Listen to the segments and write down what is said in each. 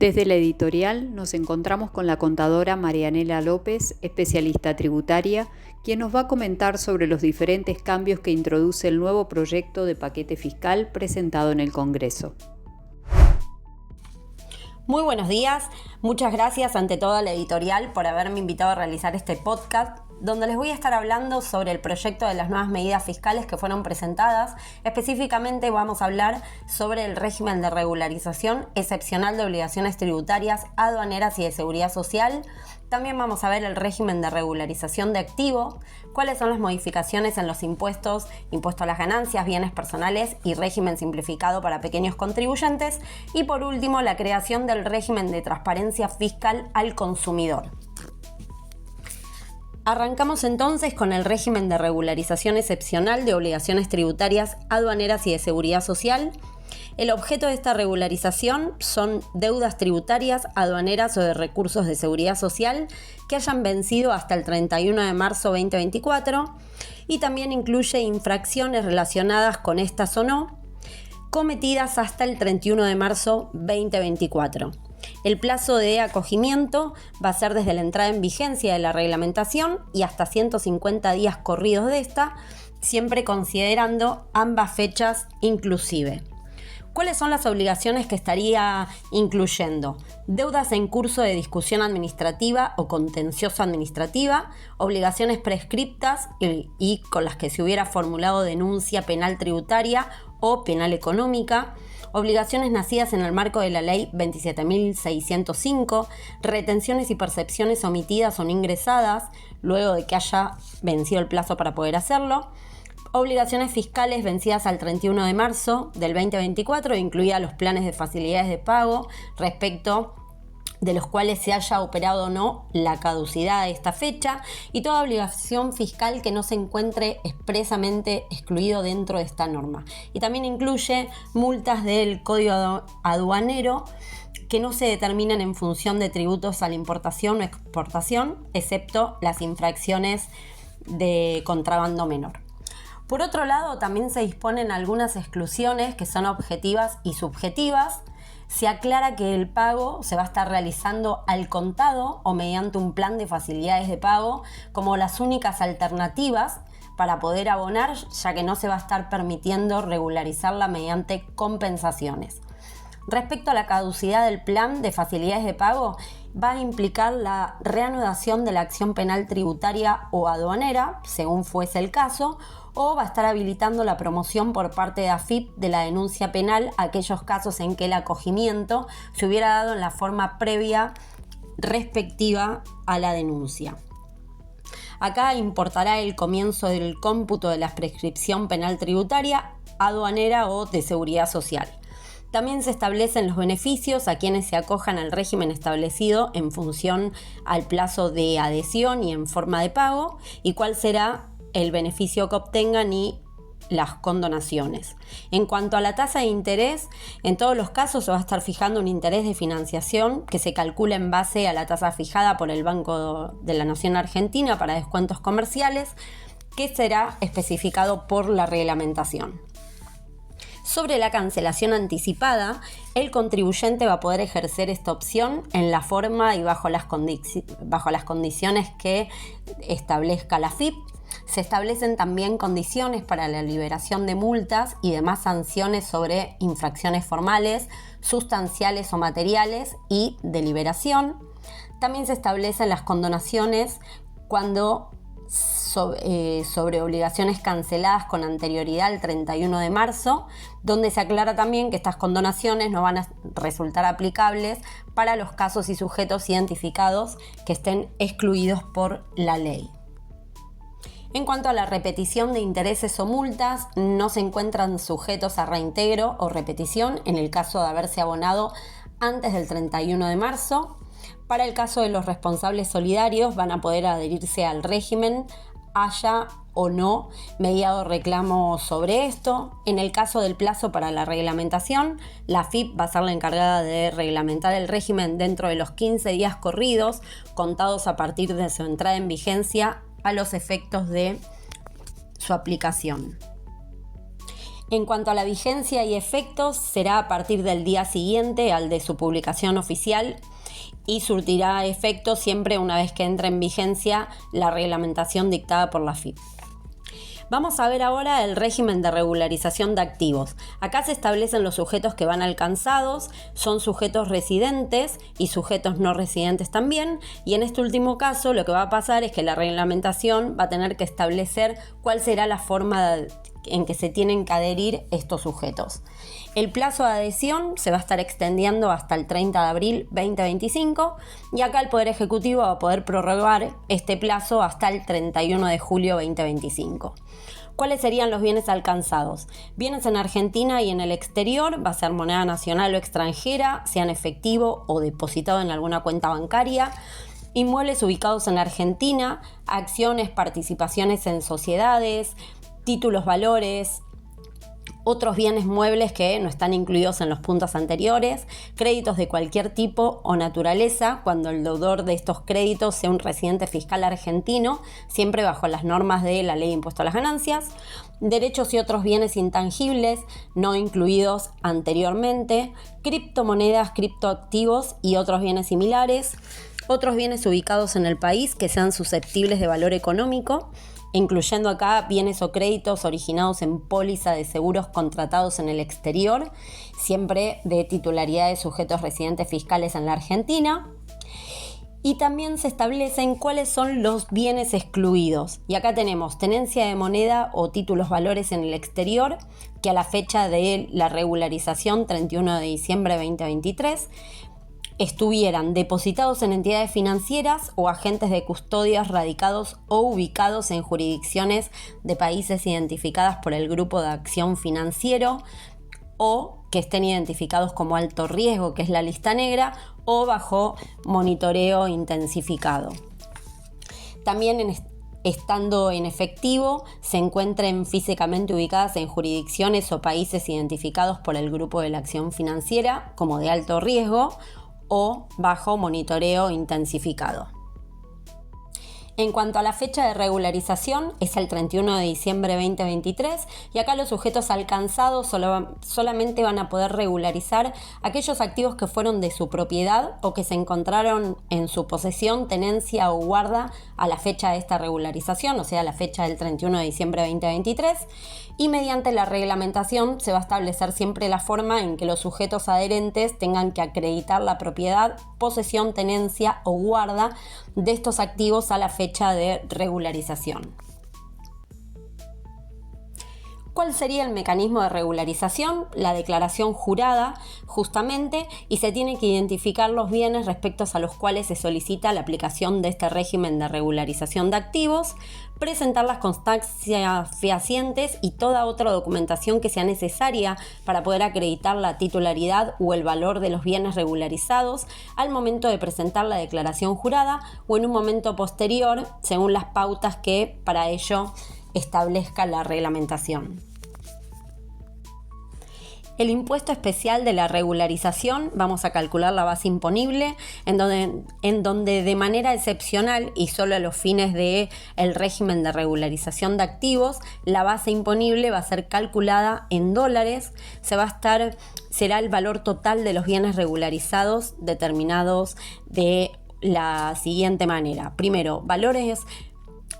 Desde la editorial nos encontramos con la contadora Marianela López, especialista tributaria, quien nos va a comentar sobre los diferentes cambios que introduce el nuevo proyecto de paquete fiscal presentado en el Congreso. Muy buenos días, muchas gracias ante todo a la editorial por haberme invitado a realizar este podcast, donde les voy a estar hablando sobre el proyecto de las nuevas medidas fiscales que fueron presentadas. Específicamente vamos a hablar sobre el régimen de regularización excepcional de obligaciones tributarias, aduaneras y de seguridad social. También vamos a ver el régimen de regularización de activo, cuáles son las modificaciones en los impuestos, impuesto a las ganancias, bienes personales y régimen simplificado para pequeños contribuyentes. Y por último, la creación del régimen de transparencia fiscal al consumidor. Arrancamos entonces con el régimen de regularización excepcional de obligaciones tributarias, aduaneras y de seguridad social. El objeto de esta regularización son deudas tributarias, aduaneras o de recursos de seguridad social que hayan vencido hasta el 31 de marzo 2024 y también incluye infracciones relacionadas con estas o no, cometidas hasta el 31 de marzo 2024. El plazo de acogimiento va a ser desde la entrada en vigencia de la reglamentación y hasta 150 días corridos de esta, siempre considerando ambas fechas inclusive. ¿Cuáles son las obligaciones que estaría incluyendo? Deudas en curso de discusión administrativa o contencioso administrativa, obligaciones prescriptas y con las que se hubiera formulado denuncia penal tributaria o penal económica, obligaciones nacidas en el marco de la Ley 27.605, retenciones y percepciones omitidas o no ingresadas luego de que haya vencido el plazo para poder hacerlo, obligaciones fiscales vencidas al 31 de marzo del 2024, incluidas los planes de facilidades de pago respecto de los cuales se haya operado o no la caducidad de esta fecha, y toda obligación fiscal que no se encuentre expresamente excluido dentro de esta norma. Y también incluye multas del Código Aduanero que no se determinan en función de tributos a la importación o exportación, excepto las infracciones de contrabando menor. Por otro lado, también se disponen algunas exclusiones que son objetivas y subjetivas. Se aclara que el pago se va a estar realizando al contado o mediante un plan de facilidades de pago como las únicas alternativas para poder abonar, ya que no se va a estar permitiendo regularizarla mediante compensaciones. Respecto a la caducidad del plan de facilidades de pago, va a implicar la reanudación de la acción penal tributaria o aduanera, según fuese el caso, o va a estar habilitando la promoción por parte de AFIP de la denuncia penal a aquellos casos en que el acogimiento se hubiera dado en la forma previa respectiva a la denuncia. Acá importará el comienzo del cómputo de la prescripción penal tributaria, aduanera o de seguridad social. También se establecen los beneficios a quienes se acojan al régimen establecido en función al plazo de adhesión y en forma de pago, y cuál será el beneficio que obtengan y las condonaciones. En cuanto a la tasa de interés, en todos los casos se va a estar fijando un interés de financiación que se calcula en base a la tasa fijada por el Banco de la Nación Argentina para descuentos comerciales, que será especificado por la reglamentación. Sobre la cancelación anticipada, el contribuyente va a poder ejercer esta opción en la forma y bajo las condiciones que establezca la AFIP. Se establecen también condiciones para la liberación de multas y demás sanciones sobre infracciones formales, sustanciales o materiales y de liberación. También se establecen las condonaciones cuando sobre obligaciones canceladas con anterioridad al 31 de marzo, donde se aclara también que estas condonaciones no van a resultar aplicables para los casos y sujetos identificados que estén excluidos por la ley. En cuanto a la repetición de intereses o multas, no se encuentran sujetos a reintegro o repetición en el caso de haberse abonado antes del 31 de marzo. Para el caso de los responsables solidarios, van a poder adherirse al régimen, haya o no mediado reclamo sobre esto. En el caso del plazo para la reglamentación, la AFIP va a ser la encargada de reglamentar el régimen dentro de los 15 días corridos, contados a partir de su entrada en vigencia a los efectos de su aplicación. En cuanto a la vigencia y efectos, será a partir del día siguiente al de su publicación oficial y surtirá efecto siempre una vez que entre en vigencia la reglamentación dictada por la AFIP. Vamos a ver ahora el régimen de regularización de activos. Acá se establecen los sujetos que van alcanzados, son sujetos residentes y sujetos no residentes también, y en este último caso lo que va a pasar es que la reglamentación va a tener que establecer cuál será la forma en que se tienen que adherir estos sujetos. El plazo de adhesión se va a estar extendiendo hasta el 30 de abril 2025 y acá el Poder Ejecutivo va a poder prorrogar este plazo hasta el 31 de julio 2025. ¿Cuáles serían los bienes alcanzados? Bienes en Argentina y en el exterior, va a ser moneda nacional o extranjera, sea en efectivo o depositado en alguna cuenta bancaria. Inmuebles ubicados en Argentina, acciones, participaciones en sociedades, títulos, valores, otros bienes muebles que no están incluidos en los puntos anteriores, créditos de cualquier tipo o naturaleza, cuando el deudor de estos créditos sea un residente fiscal argentino, siempre bajo las normas de la Ley de Impuesto a las Ganancias, derechos y otros bienes intangibles no incluidos anteriormente, criptomonedas, criptoactivos y otros bienes similares, otros bienes ubicados en el país que sean susceptibles de valor económico, incluyendo acá bienes o créditos originados en póliza de seguros contratados en el exterior, siempre de titularidad de sujetos residentes fiscales en la Argentina. Y también se establecen cuáles son los bienes excluidos. Y acá tenemos tenencia de moneda o títulos valores en el exterior, que a la fecha de la regularización, 31 de diciembre de 2023, estuvieran depositados en entidades financieras o agentes de custodias radicados o ubicados en jurisdicciones de países identificadas por el Grupo de Acción Financiero o que estén identificados como alto riesgo, que es la lista negra, o bajo monitoreo intensificado. También estando en efectivo, se encuentren físicamente ubicadas en jurisdicciones o países identificados por el Grupo de la Acción Financiera como de alto riesgo o bajo monitoreo intensificado. En cuanto a la fecha de regularización, es el 31 de diciembre de 2023 y acá los sujetos alcanzados solamente van a poder regularizar aquellos activos que fueron de su propiedad o que se encontraron en su posesión, tenencia o guarda a la fecha de esta regularización, o sea, la fecha del 31 de diciembre de 2023, y mediante la reglamentación se va a establecer siempre la forma en que los sujetos adherentes tengan que acreditar la propiedad, posesión, tenencia o guarda de estos activos a la fecha de regularización. ¿Cuál sería el mecanismo de regularización? La declaración jurada, justamente, y se tiene que identificar los bienes respecto a los cuales se solicita la aplicación de este régimen de regularización de activos, presentar las constancias fehacientes y toda otra documentación que sea necesaria para poder acreditar la titularidad o el valor de los bienes regularizados al momento de presentar la declaración jurada o en un momento posterior, según las pautas que para ello establezca la reglamentación. El impuesto especial de la regularización, vamos a calcular la base imponible, en donde de manera excepcional y solo a los fines del régimen de regularización de activos, la base imponible va a ser calculada en dólares, será el valor total de los bienes regularizados determinados de la siguiente manera. Primero, valores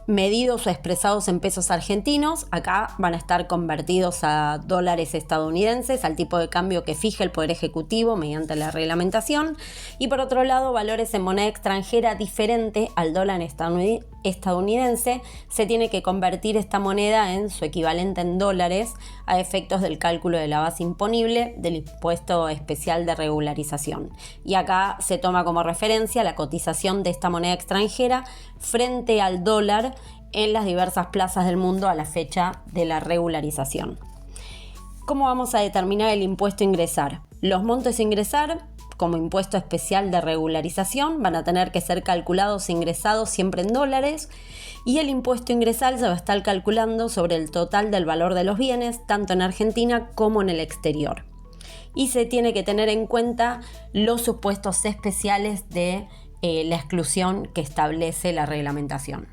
medidos o expresados en pesos argentinos, acá van a estar convertidos a dólares estadounidenses al tipo de cambio que fije el Poder Ejecutivo mediante la reglamentación, y por otro lado valores en moneda extranjera diferente al dólar estadounidense, se tiene que convertir esta moneda en su equivalente en dólares a efectos del cálculo de la base imponible del impuesto especial de regularización. Y acá se toma como referencia la cotización de esta moneda extranjera frente al dólar en las diversas plazas del mundo a la fecha de la regularización. ¿Cómo vamos a determinar el impuesto a ingresar? Los montos a ingresar como impuesto especial de regularización van a tener que ser calculados e ingresados siempre en dólares, y el impuesto a ingresar se va a estar calculando sobre el total del valor de los bienes, tanto en Argentina como en el exterior. Y se tiene que tener en cuenta los supuestos especiales de la exclusión que establece la reglamentación.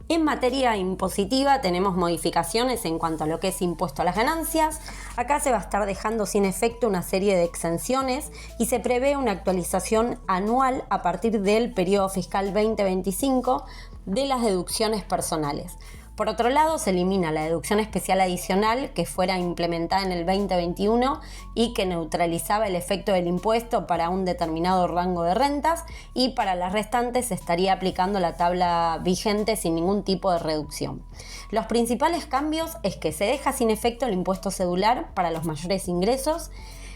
En materia impositiva tenemos modificaciones en cuanto a lo que es impuesto a las ganancias. Acá se va a estar dejando sin efecto una serie de exenciones y se prevé una actualización anual a partir del periodo fiscal 2025 de las deducciones personales. Por otro lado, se elimina la deducción especial adicional que fuera implementada en el 2021 y que neutralizaba el efecto del impuesto para un determinado rango de rentas, y para las restantes se estaría aplicando la tabla vigente sin ningún tipo de reducción. Los principales cambios es que se deja sin efecto el impuesto cedular para los mayores ingresos,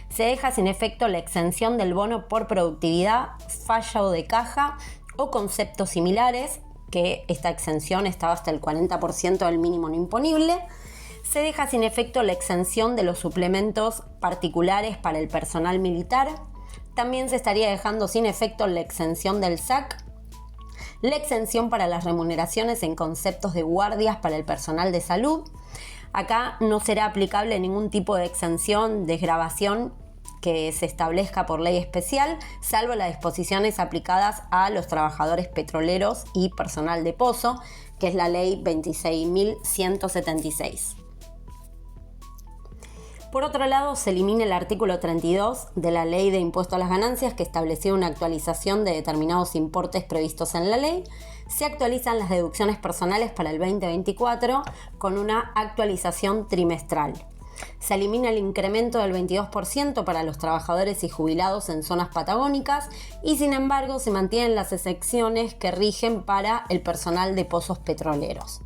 se deja sin efecto la exención del bono por productividad, falla o de caja o conceptos similares, que esta exención estaba hasta el 40% del mínimo no imponible. Se deja sin efecto la exención de los suplementos particulares para el personal militar. También se estaría dejando sin efecto la exención del SAC, la exención para las remuneraciones en conceptos de guardias para el personal de salud. Acá no será aplicable ningún tipo de exención, desgravación que se establezca por ley especial, salvo las disposiciones aplicadas a los trabajadores petroleros y personal de pozo, que es la ley 26.176. Por otro lado, se elimina el artículo 32 de la Ley de Impuesto a las Ganancias, que establecía una actualización de determinados importes previstos en la ley. Se actualizan las deducciones personales para el 2024 con una actualización trimestral. Se elimina el incremento del 22% para los trabajadores y jubilados en zonas patagónicas y, sin embargo, se mantienen las excepciones que rigen para el personal de pozos petroleros.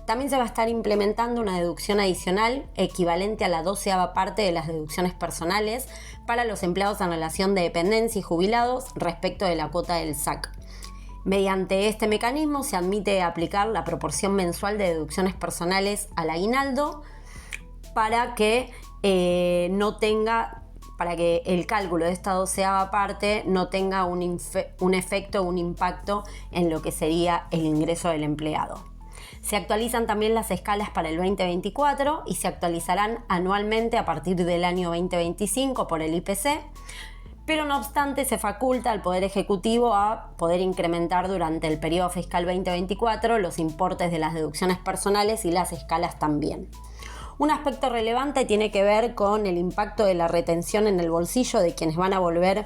También se va a estar implementando una deducción adicional equivalente a la 12ª parte de las deducciones personales para los empleados en relación de dependencia y jubilados respecto de la cuota del SAC. Mediante este mecanismo se admite aplicar la proporción mensual de deducciones personales al aguinaldo, para que el cálculo de esta 12ª parte no tenga un efecto, un impacto en lo que sería el ingreso del empleado. Se actualizan también las escalas para el 2024 y se actualizarán anualmente a partir del año 2025 por el IPC, pero no obstante se faculta al Poder Ejecutivo a poder incrementar durante el periodo fiscal 2024 los importes de las deducciones personales y las escalas también. Un aspecto relevante tiene que ver con el impacto de la retención en el bolsillo de quienes van a volver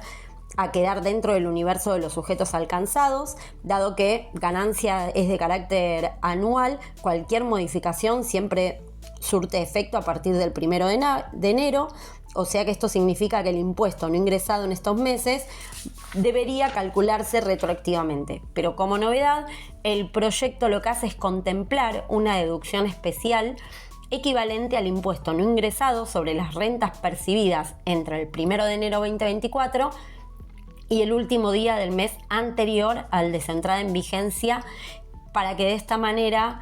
a quedar dentro del universo de los sujetos alcanzados. Dado que ganancia es de carácter anual, cualquier modificación siempre surte efecto a partir del 1 de enero, o sea que esto significa que el impuesto no ingresado en estos meses debería calcularse retroactivamente. Pero como novedad, el proyecto lo que hace es contemplar una deducción especial equivalente al impuesto no ingresado sobre las rentas percibidas entre el 1 de enero 2024 y el último día del mes anterior al de su entrada en vigencia, para que de esta manera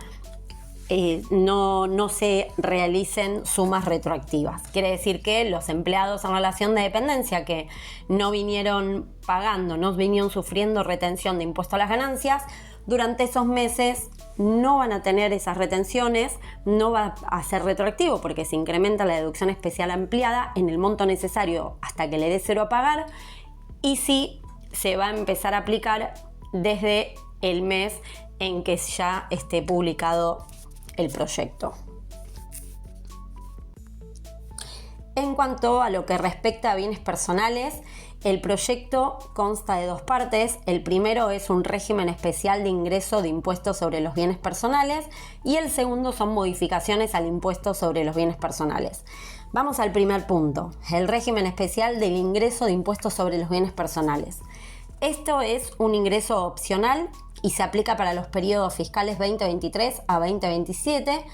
no se realicen sumas retroactivas. Quiere decir que los empleados en relación de dependencia que no vinieron pagando, no vinieron sufriendo retención de impuesto a las ganancias, durante esos meses no van a tener esas retenciones, no va a ser retroactivo porque se incrementa la deducción especial ampliada en el monto necesario hasta que le dé cero a pagar, y sí se va a empezar a aplicar desde el mes en que ya esté publicado el proyecto. En cuanto a lo que respecta a bienes personales, el proyecto consta de dos partes. El primero es un régimen especial de ingreso de impuestos sobre los bienes personales y el segundo son modificaciones al impuesto sobre los bienes personales. Vamos al primer punto, el régimen especial del ingreso de impuestos sobre los bienes personales. Esto es un ingreso opcional y se aplica para los periodos fiscales 2023 a 2027,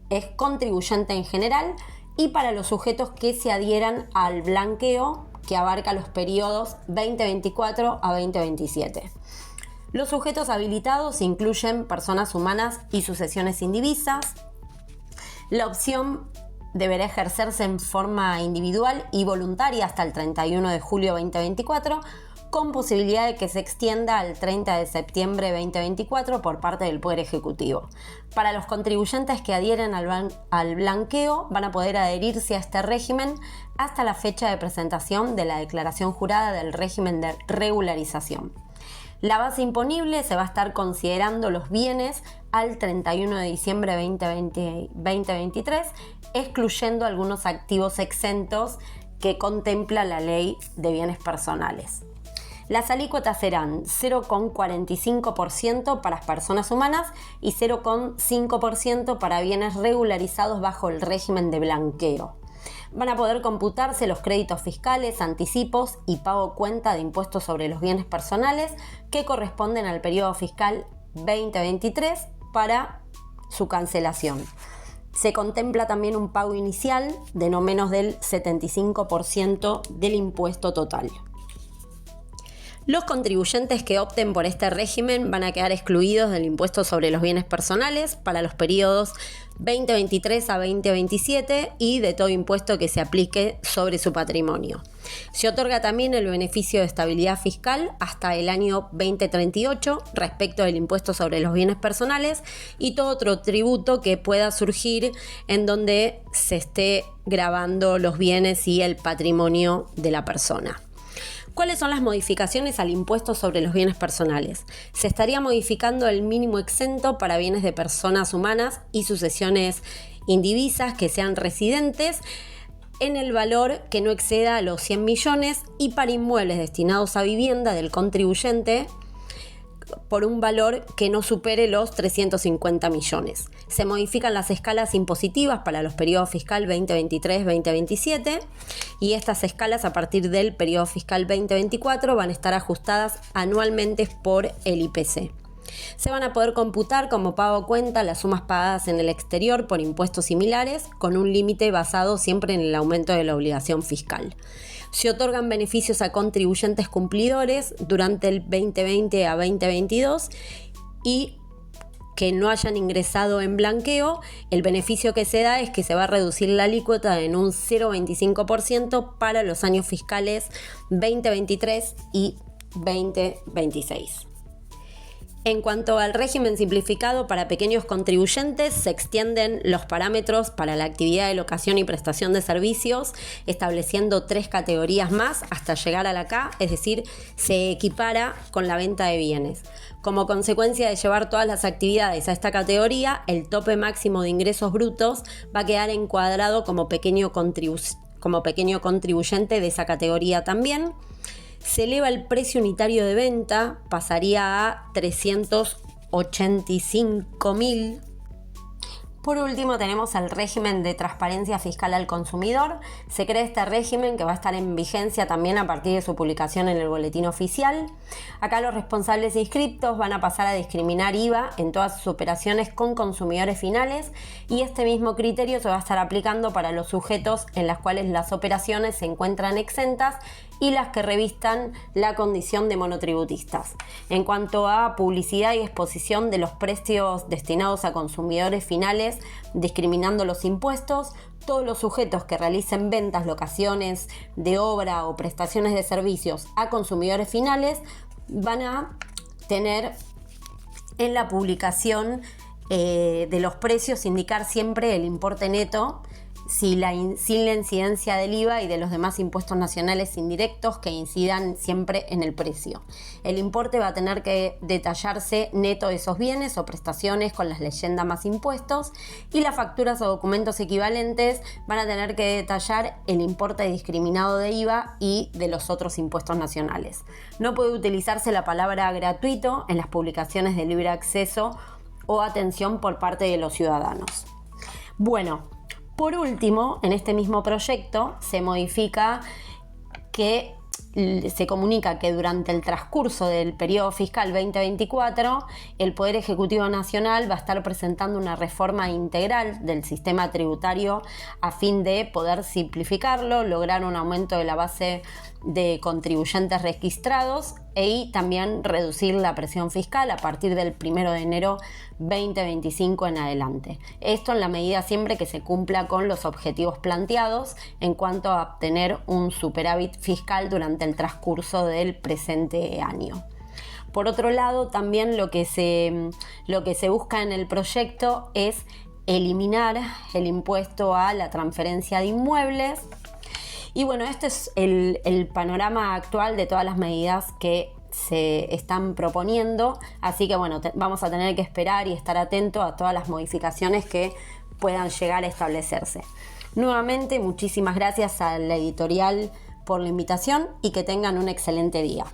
es contribuyente en general, y para los sujetos que se adhieran al blanqueo, que abarca los periodos 2024 a 2027. Los sujetos habilitados incluyen personas humanas y sucesiones indivisas. La opción deberá ejercerse en forma individual y voluntaria hasta el 31 de julio 2024, con posibilidad de que se extienda al 30 de septiembre 2024 por parte del Poder Ejecutivo. Para los contribuyentes que adhieren al blanqueo, van a poder adherirse a este régimen hasta la fecha de presentación de la declaración jurada del régimen de regularización. La base imponible se va a estar considerando los bienes al 31 de diciembre de 2023, excluyendo algunos activos exentos que contempla la Ley de Bienes Personales. Las alícuotas serán 0,45% para personas humanas y 0,5% para bienes regularizados bajo el régimen de blanqueo. Van a poder computarse los créditos fiscales, anticipos y pago cuenta de impuestos sobre los bienes personales que corresponden al periodo fiscal 2023 para su cancelación. Se contempla también un pago inicial de no menos del 75% del impuesto total. Los contribuyentes que opten por este régimen van a quedar excluidos del impuesto sobre los bienes personales para los periodos 2023 a 2027 y de todo impuesto que se aplique sobre su patrimonio. Se otorga también el beneficio de estabilidad fiscal hasta el año 2038 respecto del impuesto sobre los bienes personales y todo otro tributo que pueda surgir en donde se esté gravando los bienes y el patrimonio de la persona. ¿Cuáles son las modificaciones al impuesto sobre los bienes personales? Se estaría modificando el mínimo exento para bienes de personas humanas y sucesiones indivisas que sean residentes en el valor que no exceda los 100 millones y para inmuebles destinados a vivienda del contribuyente por un valor que no supere los 350 millones. Se modifican las escalas impositivas para los periodos fiscal 2023-2027 y estas escalas a partir del periodo fiscal 2024 van a estar ajustadas anualmente por el IPC. Se van a poder computar como pago a cuenta las sumas pagadas en el exterior por impuestos similares con un límite basado siempre en el aumento de la obligación fiscal. Se otorgan beneficios a contribuyentes cumplidores durante el 2020 a 2022 y que no hayan ingresado en blanqueo. El beneficio que se da es que se va a reducir la alícuota en un 0,25% para los años fiscales 2023 y 2026. En cuanto al régimen simplificado para pequeños contribuyentes, se extienden los parámetros para la actividad de locación y prestación de servicios, estableciendo 3 categorías más hasta llegar a la K, es decir, se equipara con la venta de bienes. Como consecuencia de llevar todas las actividades a esta categoría, el tope máximo de ingresos brutos va a quedar encuadrado como pequeño contribuyente de esa categoría también. Se eleva el precio unitario de venta, pasaría a 385.000. Por último tenemos el régimen de transparencia fiscal al consumidor. Se crea este régimen que va a estar en vigencia también a partir de su publicación en el boletín oficial. Acá los responsables inscriptos van a pasar a discriminar IVA en todas sus operaciones con consumidores finales y este mismo criterio se va a estar aplicando para los sujetos en los cuales las operaciones se encuentran exentas y las que revistan la condición de monotributistas. En cuanto a publicidad y exposición de los precios destinados a consumidores finales, discriminando los impuestos, todos los sujetos que realicen ventas, locaciones de obra o prestaciones de servicios a consumidores finales van a tener en la publicación de los precios indicar siempre el importe neto sin la incidencia del IVA y de los demás impuestos nacionales indirectos que incidan siempre en el precio. El importe va a tener que detallarse neto de esos bienes o prestaciones con las leyendas más impuestos y las facturas o documentos equivalentes van a tener que detallar el importe discriminado de IVA y de los otros impuestos nacionales. No puede utilizarse la palabra gratuito en las publicaciones de libre acceso o atención por parte de los ciudadanos. Bueno, por último, en este mismo proyecto se modifica que se comunica que durante el transcurso del periodo fiscal 2024, el Poder Ejecutivo Nacional va a estar presentando una reforma integral del sistema tributario a fin de poder simplificarlo, lograr un aumento de la base de contribuyentes registrados y también reducir la presión fiscal a partir del 1 de enero 2025 en adelante. Esto en la medida siempre que se cumpla con los objetivos planteados en cuanto a obtener un superávit fiscal durante el transcurso del presente año. Por otro lado, también lo que se busca en el proyecto es eliminar el impuesto a la transferencia de inmuebles. Y bueno, este es el panorama actual de todas las medidas que se están proponiendo, así que bueno, vamos a tener que esperar y estar atentos a todas las modificaciones que puedan llegar a establecerse. Nuevamente, muchísimas gracias a la editorial por la invitación y que tengan un excelente día.